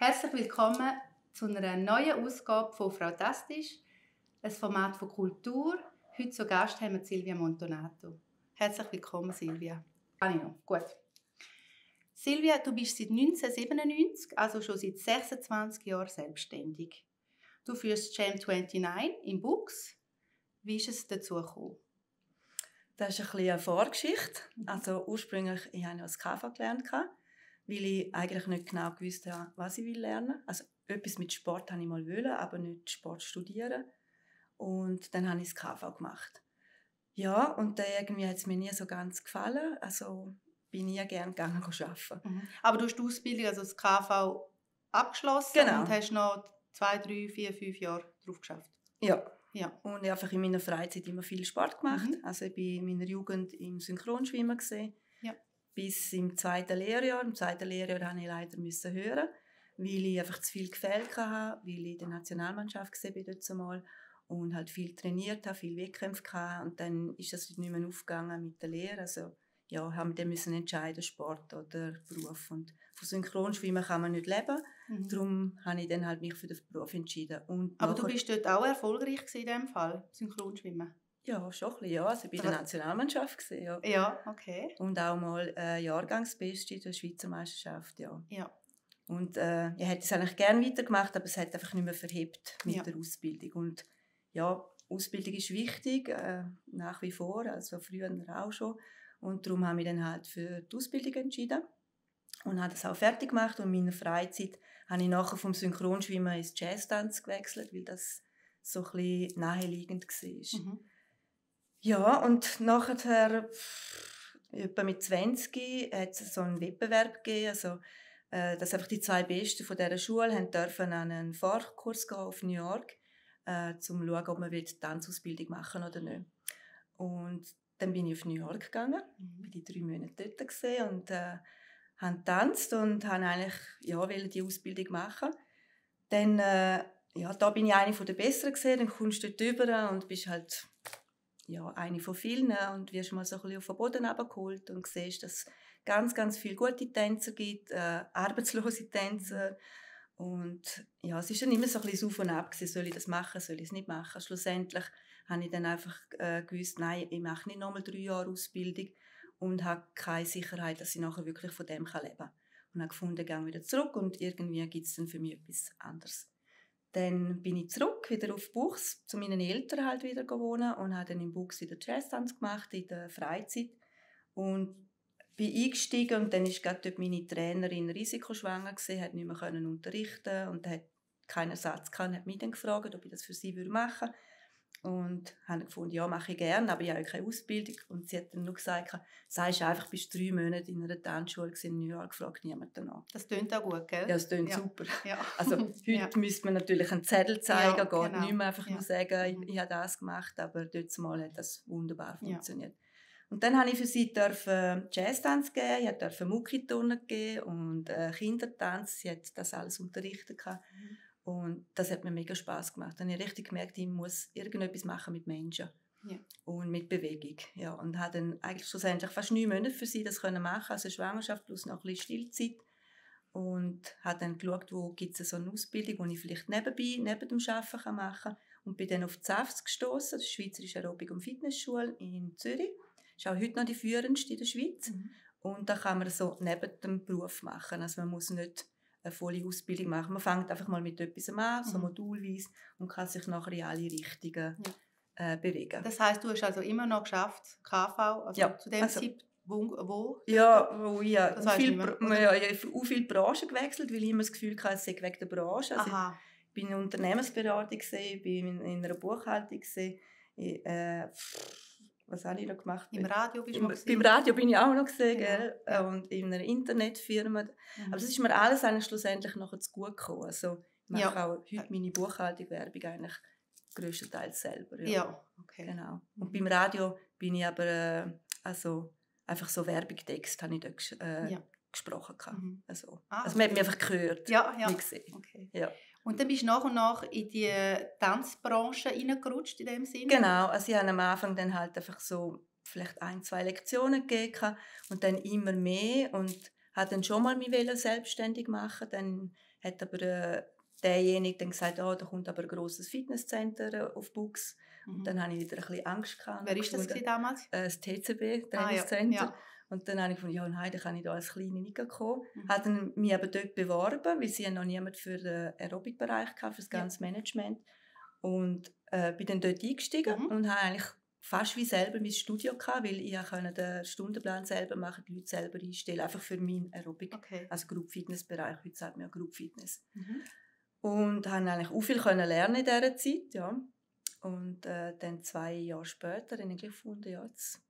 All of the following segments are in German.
Herzlich willkommen zu einer neuen Ausgabe von «Frautastisch», ein Format von Kultur. Heute zu Gast haben wir Silvia Montonato. Herzlich willkommen, Silvia. Gut. Silvia, du bist seit 1997, also schon seit 26 Jahren selbstständig. Du führst Jam 29 in Bux. Wie ist es dazu gekommen? Das ist ein bisschen eine Vorgeschichte. Also ursprünglich ich habe ich als KV gelernt, weil ich eigentlich nicht genau gewusst habe, was ich lernen will. Also etwas mit Sport wollte ich mal, aber nicht Sport studieren. Und dann habe ich das KV gemacht. Ja, und dann irgendwie hat es mir nie so ganz gefallen. Also bin ich gerne gegangen arbeiten. Aber du hast die Ausbildung, also das KV, abgeschlossen Genau. Und hast noch 2, 3, 4, 5 Jahre drauf geschafft? Ja. Ja. Und ich habe einfach in meiner Freizeit immer viel Sport gemacht. Also ich war in meiner Jugend im Synchronschwimmen. Ja. Bis im zweiten Lehrjahr. Im zweiten Lehrjahr musste ich leider hören, weil ich einfach zu viel gefehlt hatte, weil ich in der Nationalmannschaft war dort zumal und halt viel trainiert habe, viel Wettkämpfe hatte. Und dann ist das nicht mehr aufgegangen mit der Lehre. Also ja, haben wir dann entscheiden, Sport oder Beruf. Und von Synchronschwimmen kann man nicht leben. Darum habe ich dann halt mich für den Beruf entschieden. Und aber du bist dort auch erfolgreich in diesem Fall, Synchronschwimmen? Ja, schon ein bisschen, ja. Also ich war in der Nationalmannschaft. Ja. Ja, okay. Und auch mal Jahrgangsbeste in der Schweizer Meisterschaft, ja. Ja. Und ich hätte es eigentlich gerne weitergemacht, aber es hat einfach nicht mehr verhebt mit der Ausbildung. Und ja, Ausbildung ist wichtig, nach wie vor, also früher auch schon. Und darum habe ich dann halt für die Ausbildung entschieden und habe das auch fertig gemacht. Und in meiner Freizeit habe ich nachher vom Synchronschwimmen ins Jazztanz gewechselt, weil das so ein bisschen naheliegend war. Ja, und nachher, etwa mit 20, hat es so einen Wettbewerb gegeben, also, dass einfach die 2 Besten von dieser Schule dürfen an einen Fahrkurs gehen auf New York, um zu schauen, ob man Tanzausbildung machen oder nicht. Und dann bin ich auf New York gegangen, war die 3 Monate dort und habe getanzt und wollte eigentlich die Ausbildung machen. Dann, da bin ich eine der Besseren gesehen, dann kommst du dort rüber und bist halt eine von vielen und wirst mal so ein bisschen auf den Boden abgeholt und siehst, dass es ganz, ganz viele gute Tänzer gibt, arbeitslose Tänzer. Und ja, es war dann immer so ein bisschen auf und ab, soll ich das machen, soll ich es nicht machen. Schlussendlich habe ich dann einfach gewusst, nein, ich mache nicht nochmal 3 Jahre Ausbildung und habe keine Sicherheit, dass ich nachher wirklich von dem leben kann. Und habe gefunden, ich gehe wieder zurück und irgendwie gibt es dann für mich etwas anderes. Dann bin ich zurück, wieder auf Buchs, zu meinen Eltern halt wieder wohnen und habe dann in Buchs wieder Jazztanz gemacht in der Freizeit. Und bin eingestiegen und dann war gerade dort meine Trainerin risikoschwanger gewesen, hat nicht mehr unterrichten und hat keinen Ersatz gehabt, hat mich dann gefragt, ob ich das für sie machen würde. Und habe gefunden, ja, mache ich gerne, aber ich habe keine Ausbildung. Und sie hat dann nur gesagt, sagst einfach, bist 3 Monate in einer Tanzschule in New York, fragt niemand danach. Das tönt auch gut, gell? Ja, das tönt super. Ja. Also heute müsste man natürlich einen Zettel zeigen, geht genau. nicht mehr einfach nur sagen, ich habe das gemacht, aber dort mal hat das wunderbar funktioniert. Und dann durfte ich für sie Jazztanz geben, ich durfte Muckiturnen geben und Kindertanz, sie hat das alles unterrichtet. Und das hat mir mega Spass gemacht. Dann habe ich richtig gemerkt, ich muss irgendetwas machen mit Menschen und mit Bewegung. Ja, und habe dann eigentlich schlussendlich fast 9 Monate für sie das machen, also Schwangerschaft plus noch ein bisschen Stillzeit. Und habe dann geschaut, wo gibt es so eine Ausbildung, die ich vielleicht neben dem Arbeiten machen kann. Und bin dann auf die SAFS gestossen, das ist die Schweizerische Aerobic- und Fitnessschule in Zürich. Das ist auch heute noch die führendste in der Schweiz. Und da kann man so neben dem Beruf machen. Also man muss nicht eine volle Ausbildung machen. Man fängt einfach mal mit etwas an, so modulweise, und kann sich nachher in alle Richtungen bewegen. Das heisst, du hast also immer noch geschafft, KV, also zu dem Zeitpunkt, wo? Ja, wo ich habe viele Branchen gewechselt, weil ich immer das Gefühl hatte, es sei wegen der Branche. Also ich bin in einer Unternehmensberatung, ich bin in einer Buchhaltung, was habe ich noch gemacht? Im Radio bist du noch beim Radio bin ich auch noch gesehen, und in einer Internetfirma. Aber das ist mir alles eigentlich schlussendlich nachher zu gut gekommen. Also ich mache auch heute meine Buchhaltung-Werbung eigentlich grösstenteils selber. Ja, okay. Genau. Und beim Radio bin ich aber einfach so Werbungtext habe ich dort gesprochen. Also man hat mich einfach gehört, nicht gesehen. Okay. Ja. Und dann bist du nach und nach in die Tanzbranche reingerutscht in dem Sinne? Genau, also ich habe am Anfang dann halt einfach so vielleicht 1, 2 Lektionen gegeben und dann immer mehr und hat dann schon mal mich selbstständig machen, dann hat aber derjenige dann gesagt, da kommt aber ein grosses Fitnesscenter auf Buchs. Und dann hatte ich wieder ein bisschen Angst gehabt. Wer war das damals? Das TCB, Trainingscenter. Ja. Und dann habe ich gedacht, ja nein, dann kann ich da als Kleine nicht kommen. Habe dann mich aber dort beworben, weil sie noch niemand für den Aerobic-Bereich hatte, für das ganze Management. Und bin dann dort eingestiegen und habe eigentlich fast wie selber mein Studio gehabt, weil ich konnte den Stundenplan selber machen, die Leute selber einstellen, einfach für meinen Aerobic, also Group Fitness Bereich. Heute sagt man ja Group Fitness. Und habe eigentlich auch viel lernen in dieser Zeit, ja. Und dann 2 Jahre später habe ich gefunden, ja, jetzt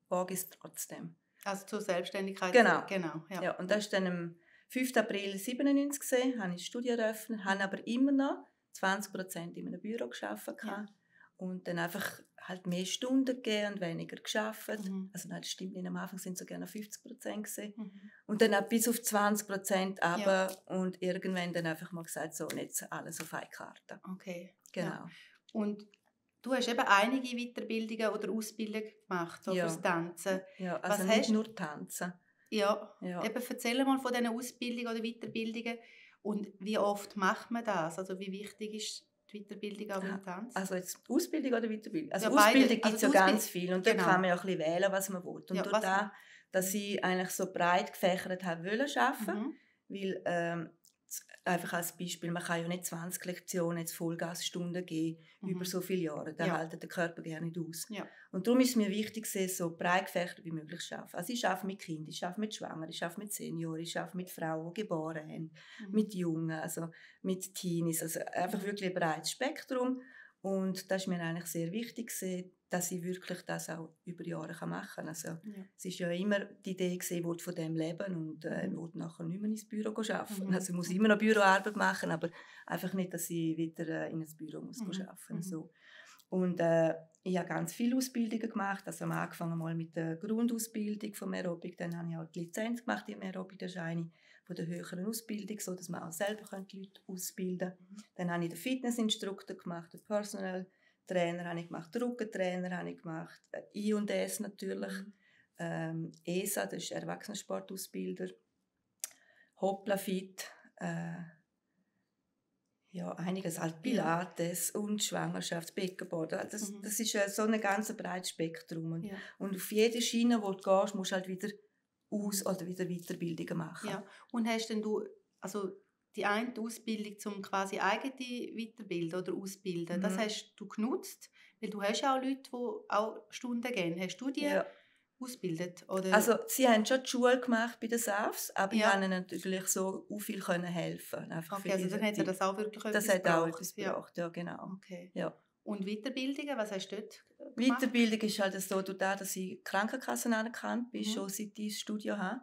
wage ich es trotzdem. Also zur Selbstständigkeit? Genau. Ja. Ja, und das war dann am 5. April 1997, habe ich das Studio eröffnet, habe aber immer noch 20% in einem Büro gearbeitet. Ja. Und dann einfach halt mehr Stunden gegeben und weniger gearbeitet. Also nein, das stimmt nicht, am Anfang sind es sogar noch 50%. Und dann auch bis auf 20% runter und irgendwann dann einfach mal gesagt, so, jetzt alles auf eine Karte. Okay. Genau. Ja. Und du hast eben einige Weiterbildungen oder Ausbildungen gemacht fürs Tanzen. Ja, also nicht nur Tanzen. Ja. Eben erzähl mal von diesen Ausbildungen oder Weiterbildungen und wie oft macht man das? Also wie wichtig ist die Weiterbildung auch beim Tanzen? Also jetzt Ausbildung oder Weiterbildung? Also ja, Ausbildung gibt es ja ganz viel und da kann man ja ein bisschen wählen, was man will. Und ja, durch das, dass ich eigentlich so breit gefächert habe arbeiten, weil einfach als Beispiel, man kann ja nicht 20 Lektionen, jetzt Vollgasstunden geben, über so viele Jahre. Da hält der Körper gerne nicht aus. Ja. Und darum ist es mir wichtig, so breit gefächert wie möglich zu arbeiten. Also ich arbeite mit Kindern, ich arbeite mit Schwangeren, ich arbeite mit Senioren, ich arbeite mit Frauen, die geboren haben, mit Jungen, also mit Teenies. Also einfach wirklich ein breites Spektrum. Und das ist mir eigentlich sehr wichtig, dass ich wirklich das auch über Jahre machen kann. Also, es war ja immer die Idee, ich wollte von dem leben und ich wollte nachher nicht mehr ins Büro arbeiten. Also ich muss immer noch Büroarbeit machen, aber einfach nicht, dass ich wieder in ein Büro muss arbeiten muss. So. Und ich habe ganz viele Ausbildungen gemacht. Also angefangen mal mit der Grundausbildung vom Aerobic, dann habe ich auch die Lizenz gemacht im Aerobic, das ist eine von der höheren Ausbildung, so dass man auch selber die Leute ausbilden kann. Dann habe ich den Fitnessinstruktor gemacht, den Personal Trainer habe ich gemacht, den Rückentrainer habe ich gemacht, I&S natürlich, ESA, das ist Erwachsenensportausbilder, Hoplafit, ja, einiges, halt Pilates und Schwangerschaftsbeckenboden. Das ist so ein ganz breites Spektrum. Und auf jede Schiene, wo du gehst, musst du halt wieder oder wieder Weiterbildungen machen. Ja. Und hast denn du, also die eine Ausbildung zum quasi eigene Weiterbilden oder Ausbilden, das hast du genutzt? Weil du hast ja auch Leute, die auch Stunden geben. Hast du die ausgebildet? Oder? Also sie haben schon die Schule gemacht bei den SAFs, aber ich konnte natürlich so auch viel helfen. Okay, also dann hat das auch wirklich etwas gebracht. Das hat auch etwas gebracht, ja genau. Okay. Ja. Und Weiterbildungen, was hast du dort gemacht? Weiterbildung ist halt so, dass ich Krankenkassen anerkannt bin, schon seit ich das Studio habe,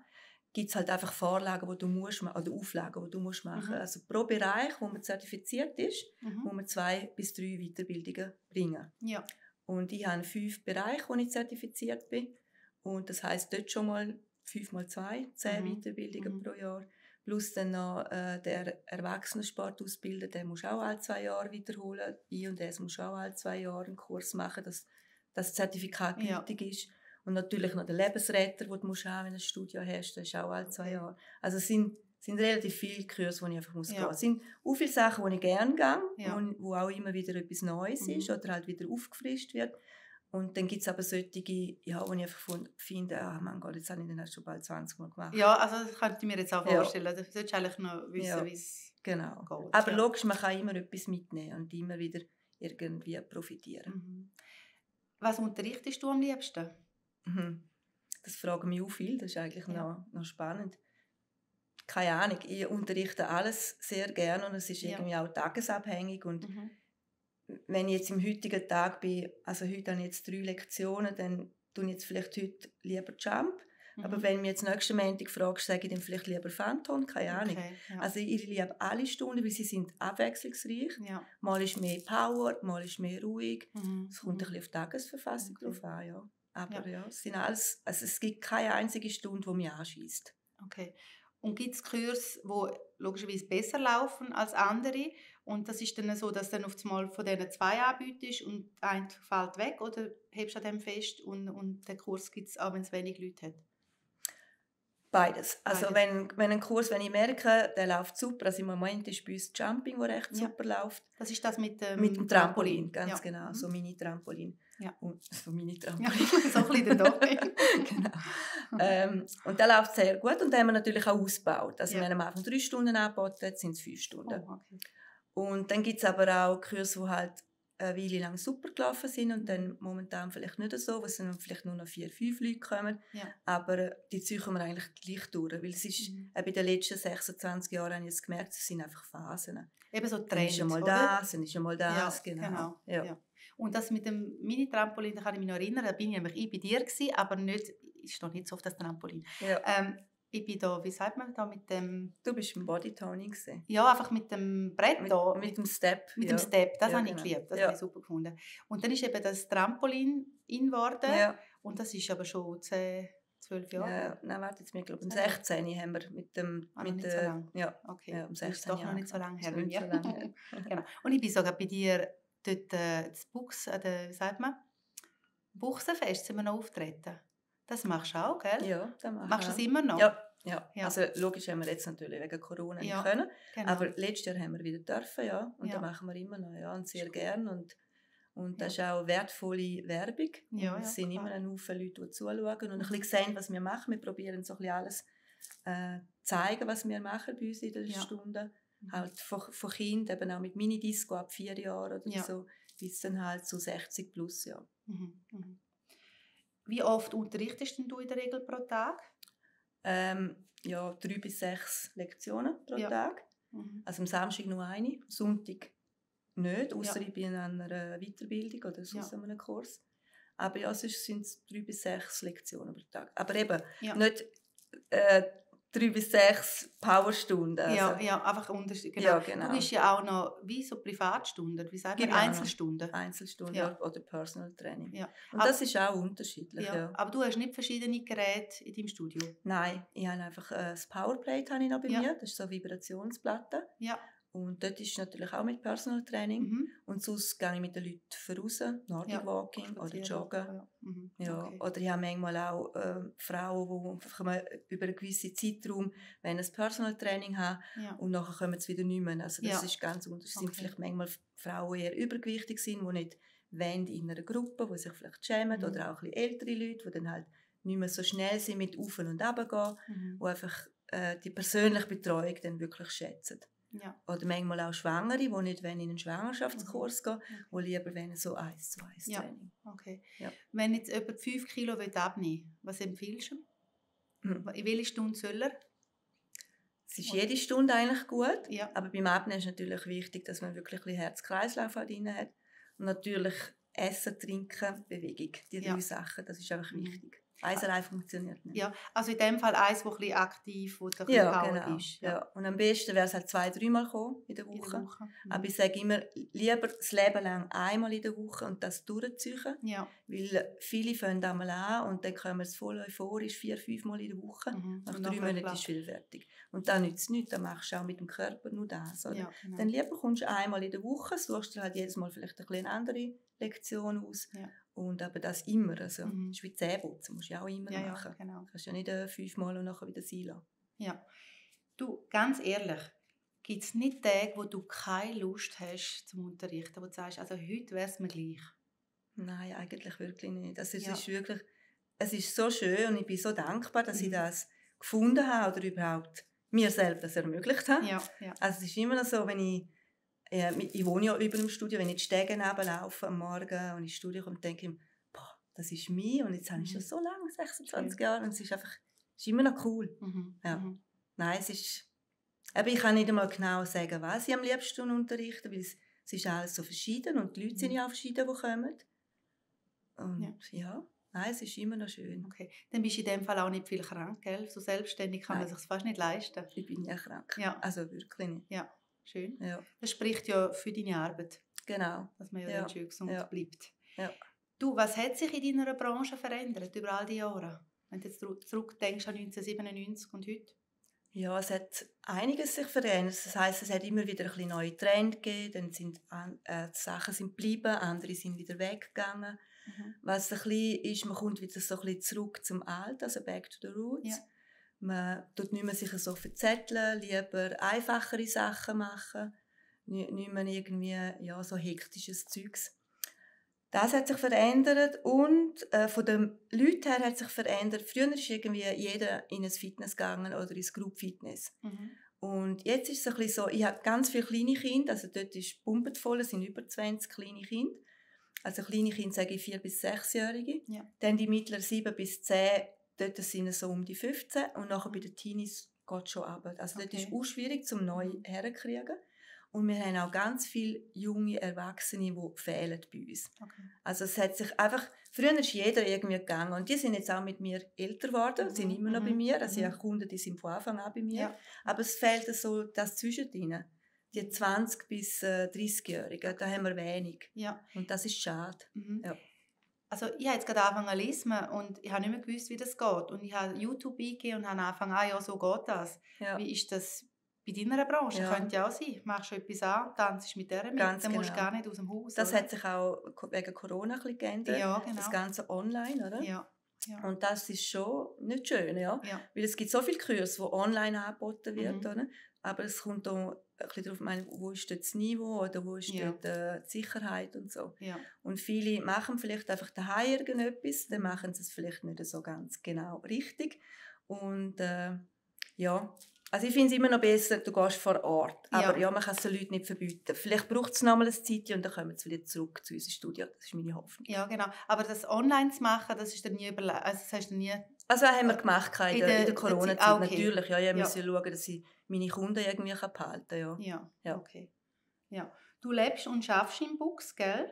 gibt es halt einfach Vorlagen, die du musst machen, oder Auflagen, die du musst machen. Also pro Bereich, wo man zertifiziert ist, muss man 2 bis 3 Weiterbildungen bringen. Ja. Und ich habe 5 Bereiche, wo ich zertifiziert bin. Und das heisst dort schon mal 5 mal 2, 10 Weiterbildungen pro Jahr. Plus dann noch der Erwachsenensportausbilder, den musst du auch alle 2 Jahre wiederholen. I&S musst du auch alle 2 Jahre einen Kurs machen, dass das Zertifikat gültig ist. Und natürlich noch der Lebensretter, den du musst haben, wenn du ein Studio hast, das ist auch alle 2 Jahre. Also es sind relativ viele Kurse, die ich einfach gehen muss. Es sind auch viele Sachen, die ich gerne gehe, wo auch immer wieder etwas Neues ist oder halt wieder aufgefrischt wird. Und dann gibt es aber solche, wo ich einfach finde, mein Gott, jetzt habe ich den schon bald 20 Mal gemacht. Ja, also das könnte ich mir jetzt auch vorstellen. Du solltest eigentlich noch wissen, wie es geht. Aber logisch, man kann immer etwas mitnehmen und immer wieder irgendwie profitieren. Was unterrichtest du am liebsten? Das fragen mich auch viele, das ist eigentlich noch spannend. Keine Ahnung, ich unterrichte alles sehr gerne und es ist irgendwie auch tagesabhängig und wenn ich jetzt im heutigen Tag bin, also heute habe ich jetzt 3 Lektionen, dann tue ich jetzt vielleicht heute lieber Jump. Aber wenn du mich jetzt nächsten Montag fragst, sage ich dann vielleicht lieber Phantom, keine Ahnung. Okay, Also ich liebe alle Stunden, weil sie sind abwechslungsreich. Ja. Mal ist mehr Power, mal ist mehr ruhig. Es kommt ein bisschen auf die Tagesverfassung drauf an, ja. Aber es sind alles, also es gibt keine einzige Stunde, die mich anschießt. Okay. Und gibt es Kurse, die logischerweise besser laufen als andere? Und das ist dann so, dass dann auf einmal von diesen 2 anbietest und ein fällt weg? Oder hebst du an dem fest und den Kurs gibt es auch, wenn es wenig Leute hat? Beides. Also Beides. wenn ich merke, der läuft super, also im Moment ist bei uns Jumping, wo recht super läuft. Das ist das mit dem Trampolin, ganz genau, Mhm. so Mini-Trampolin. Ja. Und, so Mini-Trampolin. Ja, so ein bisschen doch. Genau. Und der läuft sehr gut und den haben wir natürlich auch ausgebaut. Also Ja. wir haben am Anfang 3 Stunden angeboten, jetzt sind es 5 Stunden. Oh, okay. Und dann gibt es aber auch Kurse, die halt eine Weile lang super gelaufen sind und dann momentan vielleicht nicht so, wo es dann vielleicht nur noch 4, 5 Leute kommen. Ja. Aber die ziehen wir eigentlich gleich durch, weil es ist, bei den letzten 26 Jahren habe ich es gemerkt, es sind einfach Phasen. Eben so Trends, dann ist einmal das, dann ist einmal das, ja, genau. Ja. Ja. Und das mit dem Mini-Trampolin, da kann ich mich noch erinnern, da bin ich nämlich bei dir gewesen, aber nicht, ich stehe nicht so auf das Trampolin. Ja. Ich bin da, wie sagt man da, mit dem... Du bist im Bodytoning gewesen. Ja, einfach mit dem Brett da. Mit dem Step. Mit dem Step, das habe ich genau. geliebt, das habe ich super gefunden. Und dann ist eben das Trampolin in geworden und das ist aber schon 10, 12 Jahre. Ja, nein, warte jetzt, ich glaube, um 16 haben wir mit dem... nicht so lange. Ja, okay. ja, um 16 das ist doch noch nicht so lange her bei mir. Lange. Genau. Und ich bin sogar bei dir dort das wie sagt man, Buchsenfest sind wir noch auftreten. Das machst du auch, gell? Ja, das mache ich. Machst du das immer noch? Ja. Also logisch haben wir jetzt natürlich wegen Corona nicht Ja, können, genau. aber letztes Jahr haben wir wieder dürfen, ja, und Ja. das machen wir immer noch, ja, und sehr gern und das ist auch wertvolle Werbung. Ja, und es sind klar. immer ein Haufen Leute, die zuschauen und ein bisschen sehen, was wir machen. Wir probieren so ein bisschen alles zeigen, was wir machen bei uns in der Stunde. Halt von Kindern, eben auch mit Minidisco ab 4 Jahren oder so, bis dann halt zu 60 plus, ja. Wie oft unterrichtest du in der Regel pro Tag? 3 bis 6 Lektionen pro Tag. Also am Samstag nur eine, am Sonntag nicht, ausser ich bin an einer Weiterbildung oder sonst an einem Kurs. Aber ja, sonst sind es 3 bis 6 Lektionen pro Tag. Aber eben nicht 3 bis 6 Powerstunden. Also. Ja, einfach Unterschied. Genau. Ja, genau. Du bist ja auch noch wie so Privatstunden, wie sagt man, Einzelstunden? Einzelstunden oder Personal Training. Ja. Und das ist auch unterschiedlich. Ja. Aber du hast nicht verschiedene Geräte in deinem Studio? Nein, ich habe einfach das Powerplate habe ich noch bei mir, das ist so eine Vibrationsplatte. Ja. Und dort ist natürlich auch mit Personal Training. Und sonst gehe ich mit den Leuten voraus, Nordic Walking oder Joggen. Okay. Oder ich habe manchmal auch Frauen, die über einen gewissen Zeitraum ein Personal Training haben und nachher kommen sie wieder nicht mehr. Also das ist ganz unterschiedlich. Es sind vielleicht manchmal Frauen, die eher übergewichtig sind, die nicht wollen in einer Gruppe, die sich vielleicht schämen, oder auch ein bisschen ältere Leute, die dann halt nicht mehr so schnell sind mit Auf- und Runtergehen, die einfach die persönliche Betreuung dann wirklich schätzen. Ja. Oder manchmal auch Schwangere, die nicht in einen Schwangerschaftskurs gehen, die lieber so 1:1 Training. Okay. Ja. Wenn jetzt jemand 5 Kilo abnehmen will, was empfiehlst du? In welche Stunde soll er? Es ist jede Stunde eigentlich gut, aber beim Abnehmen ist natürlich wichtig, dass man wirklich ein bisschen Herz-Kreislauf drin hat. Und natürlich Essen, Trinken, Bewegung. Die 3 Sachen, das ist einfach wichtig. Eins allein funktioniert nicht. Ja, also in dem Fall eins, das ein bisschen aktiv, wo ein bisschen Power ist. Ja. Und am besten wäre es halt 2-3 Mal kommen in der Woche. Aber ich sage immer, lieber das Leben lang einmal in der Woche und das durchziehen. Ja. Weil viele fangen einmal an und dann kommen sie voll euphorisch 4-5 Mal in der Woche. Nach 3 Monaten ist es wieder fertig. Und dann nützt es nichts, dann machst du auch mit dem Körper nur das. Oder? Ja, genau. Dann lieber kommst du einmal in der Woche, suchst dir halt jedes Mal vielleicht eine andere Lektion aus. Ja. Und aber das immer. Also, das ist wie Zähneputzen, musst du ja auch immer machen. Ja, genau. Du kannst ja nicht 5 Mal und nachher wieder sein lassen. Ja. Du, ganz ehrlich, gibt es nicht Tage, wo du keine Lust hast zum Unterrichten, wo du sagst, also heute wäre es mir gleich? Nein, eigentlich wirklich nicht. Also, es ist so schön und ich bin so dankbar, dass ich das gefunden habe oder überhaupt mir selbst das ermöglicht habe. Ja. Also es ist immer noch so, wenn ich wohne ja über dem Studio, wenn ich die Stege laufe am Morgen und ins Studio komme, denke ich, boah, das ist mich und jetzt habe ich schon so lange, 26 Jahre und es ist immer noch cool. Ja. Nein, es ist, aber ich kann nicht einmal genau sagen, was ich am liebsten unterrichte, weil es ist alles so verschieden und die Leute sind ja auch verschieden, die kommen. Und nein, es ist immer noch schön. Okay. Dann bist du in dem Fall auch nicht viel krank, gell? So selbstständig kann man sich fast nicht leisten. Ich bin ja krank. Ja. Also wirklich nicht. Ja. Schön. Ja. Das spricht ja für deine Arbeit. Genau. Dass man ja dann schön gesund bleibt. Ja. Du, was hat sich in deiner Branche verändert über all die Jahre? Wenn du jetzt zurückdenkst an 1997 und heute? Ja, es hat einiges sich verändert. Das heisst, es hat immer wieder ein bisschen neue Trends gegeben. Dann sind Sachen sind geblieben, andere sind wieder weggegangen. Was ein bisschen ist, man kommt wieder so ein bisschen zurück zum Alten, also back to the roots. Ja. Man tut nicht mehr sich so verzetteln, lieber einfachere Sachen machen, nicht mehr irgendwie so hektisches Zeugs. Das hat sich verändert und von den Leuten her hat sich verändert. Früher ist irgendwie jeder in ein Fitness gegangen oder ins Group Fitness. Und jetzt ist es ein bisschen so, ich habe ganz viele kleine Kinder, also dort ist pumpend voll, es sind über 20 kleine Kinder. Also kleine Kinder sage ich 4- bis 6-Jährige. Ja. Dann die mittleren 7 bis 10, dort sind es so um die 15 und nachher bei den Teenies geht es schon runter. Also dort ist es auch schwierig, zum neu herzukriegen. Und wir haben auch ganz viele junge Erwachsene, die fehlen bei uns. Okay. Also es hat sich einfach, früher ist jeder irgendwie gegangen und die sind jetzt auch mit mir älter geworden, sind immer noch bei mir, also ich habe Kunden, die sind von Anfang an bei mir, ja. Aber es fehlt so das Zwischendrin. Die 20- bis 30-Jährigen, da haben wir wenig. Ja. Und das ist schade. Ja. Also ich habe jetzt gerade angefangen zu lesen und ich habe nicht mehr gewusst, wie das geht. Und ich habe YouTube eingegeben und habe angefangen, ja, so geht das. Ja. Wie ist das bei deiner Branche? Ja. Könnte ja auch sein. Machst du etwas an, tanzt mit der mit, ganz dann genau. musst du gar nicht aus dem Haus. Das hat sich auch wegen Corona ein bisschen geändert. Ja, genau. Das Ganze online, oder? Ja. Ja. Und das ist schon nicht schön, ja. Weil es gibt so viele Kurse, die online angeboten werden, oder? Aber es kommt auch ein bisschen darauf an, wo ist dort das Niveau oder wo ist dort die Sicherheit und so. Ja. Und viele machen vielleicht einfach daheim irgendetwas, dann machen sie es vielleicht nicht so ganz genau richtig. Und also ich finde es immer noch besser, du gehst vor Ort. Aber man kann es den Leuten nicht verbieten. Vielleicht braucht es noch mal ein Zeitchen und dann kommen sie wieder zurück zu unserem Studio. Das ist meine Hoffnung. Ja, genau. Aber das online zu machen, das ist dann nie überlegt. Also das hast du nie... Also haben wir gemacht in der Corona-Zeit. Okay. Natürlich, ich musste schauen, dass ich meine Kunden irgendwie behalten kann. Ja, okay. Ja. Du lebst und arbeitest in Bux, gell?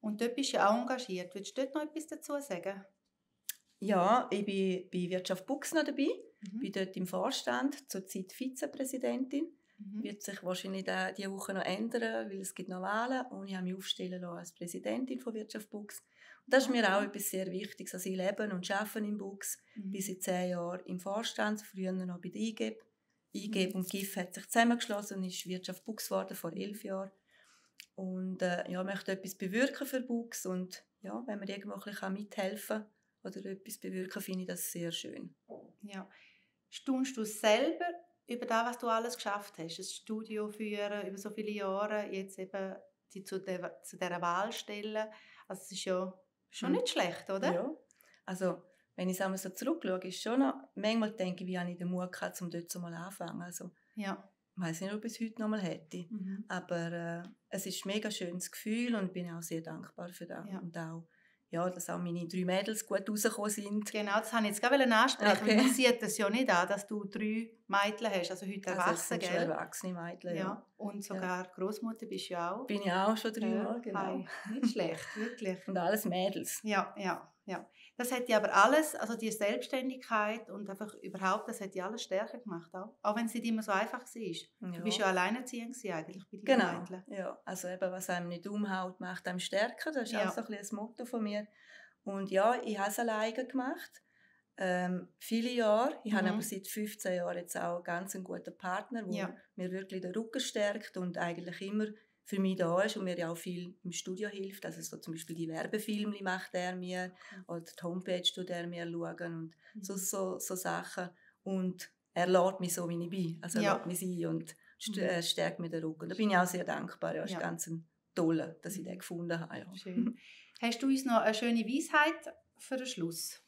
Und dort bist du ja auch engagiert. Willst du dort noch etwas dazu sagen? Ja, ich bin bei Wirtschaft Bux noch dabei. Bin dort im Vorstand, zurzeit Vizepräsidentin. Wird sich wahrscheinlich diese Woche noch ändern, weil es gibt noch Wahlen. Und ich habe mich aufstellen lassen als Präsidentin von Wirtschaft Bux. Und das ist mir auch etwas sehr Wichtiges. Also ich lebe und arbeite in Bux. Bin seit 10 Jahren im Vorstand, früher noch bei der IGEB. IGEB und GIF hat sich zusammengeschlossen und ist Wirtschaft Bux geworden vor 11 Jahren. Und möchte etwas bewirken für Bux. Und wenn man irgendwo ein bisschen mithelfen kann oder etwas bewirken, finde ich das sehr schön. Ja. Staunst du selber über das, was du alles geschafft hast? Ein Studio führen über so viele Jahre, jetzt eben zu dieser Wahl stellen. Also es ist ja schon nicht schlecht, oder? Ja, also wenn ich einmal so zurückschaue, ist schon noch, manchmal denke ich, wie habe ich den Mut gehabt, um dort mal anfangen. Also, ich weiß nicht, ob ich es heute noch mal hätte. Aber es ist ein mega schönes Gefühl und bin auch sehr dankbar für das. Ja. Und auch, dass auch meine 3 Mädels gut rausgekommen sind. Genau, das wollte ich jetzt gerade ansprechen. Okay. Man sieht das ja nicht an, dass du 3 Mädchen hast, also heute erwachsen, gell? Also erwachsene Mädchen, ja. Und sogar Großmutter bist du ja auch. Bin ich auch schon 3 Mal, genau. Nicht schlecht, wirklich. Und alles Mädels. Ja. Das hat dir aber alles, also die Selbstständigkeit und einfach überhaupt, das hat dir alles stärker gemacht, auch wenn es nicht immer so einfach war. Ja. Du bist ja alleinerziehend eigentlich bei deinen Mädchen. Ja, also eben, was einem nicht umhaut, macht einem stärker, das ist auch so ein bisschen das Motto von mir. Und ja, ich habe es alleine gemacht, viele Jahre. Ich habe aber seit 15 Jahren jetzt auch ganz einen guten Partner, der mir wirklich den Rücken stärkt und eigentlich immer für mich da ist und mir ja auch viel im Studio hilft. Also so zum Beispiel die Werbefilme macht er mir oder die Homepage tut er mir schauen und so Sachen. Und er lässt mich so, wie ich bin. Also er lässt mich sein und stärkt mir den Rücken. Da bin ich auch sehr dankbar. Ja, ist ganz toll, dass ich den gefunden habe. Ja. Schön. Hast du uns noch eine schöne Weisheit für den Schluss?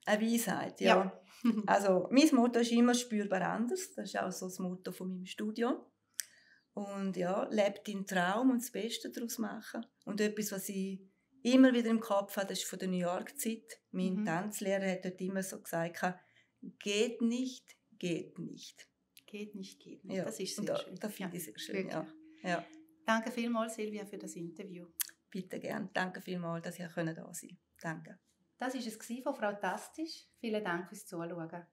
Eine Weisheit, ja. Also mein Motto ist immer spürbar anders. Das ist auch so das Motto von meinem Studio. Und lebt deinen Traum und das Beste daraus machen. Und etwas, was ich immer wieder im Kopf habe, das ist von der New York-Zeit. Mein Tanzlehrer hat dort immer so gesagt, geht nicht, geht nicht. Geht nicht, geht nicht. Ja. Das ist sehr schön. Das finde ich sehr schön, ja. Danke vielmals, Silvia, für das Interview. Bitte gern. Danke vielmals, dass ihr da sein könnt. Danke. Das war es von Frau Tastisch. Vielen Dank fürs Zuschauen.